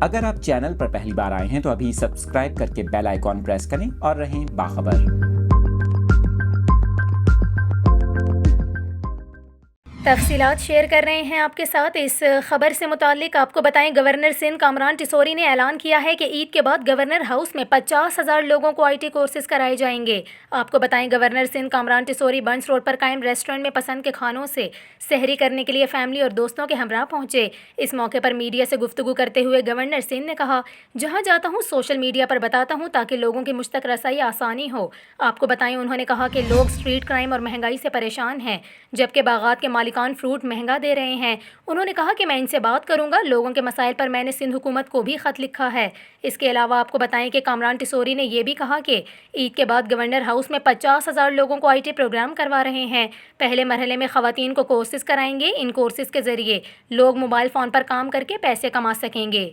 اگر آپ چینل پر پہلی بار آئے ہیں تو ابھی سبسکرائب کر کے بیل آئیکن پریس کریں اور رہیں باخبر۔ تفصیلات شیئر کر رہے ہیں آپ کے ساتھ۔ اس خبر سے متعلق آپ کو بتائیں، گورنر سندھ کامران ٹیسوری نے اعلان کیا ہے کہ عید کے بعد گورنر ہاؤس میں 50,000 لوگوں کو آئی ٹی کورسز کرائے جائیں گے۔ آپ کو بتائیں، گورنر سندھ کامران ٹیسوری بنس روڈ پر قائم ریسٹورنٹ میں پسند کے کھانوں سے سحری کرنے کے لیے فیملی اور دوستوں کے ہمراہ پہنچے۔ اس موقع پر میڈیا سے گفتگو کرتے ہوئے گورنر سندھ نے کہا، جہاں جاتا ہوں سوشل میڈیا پر بتاتا ہوں تاکہ لوگوں کی مجھ تک رسائی آسانی ہو۔ آپ کو بتائیں، انہوں نے کہا کہ لوگ اسٹریٹ کرائم اور مہنگائی سے پریشان ہیں، جبکہ باغات کے مالکان فروٹ مہنگا دے رہے ہیں۔ انہوں نے کہا کہ میں ان سے بات کروں گا، لوگوں کے مسائل پر میں نے سندھ حکومت کو بھی خط لکھا ہے۔ اس کے علاوہ آپ کو بتائیں کہ کامران ٹیسوری نے یہ بھی کہا کہ عید کے بعد گورنر ہاؤس میں 50,000 لوگوں کو آئی ٹی پروگرام کروا رہے ہیں۔ پہلے مرحلے میں خواتین کو کورسز کرائیں گے۔ ان کورسز کے ذریعے لوگ موبائل فون پر کام کر کے پیسے کما سکیں گے۔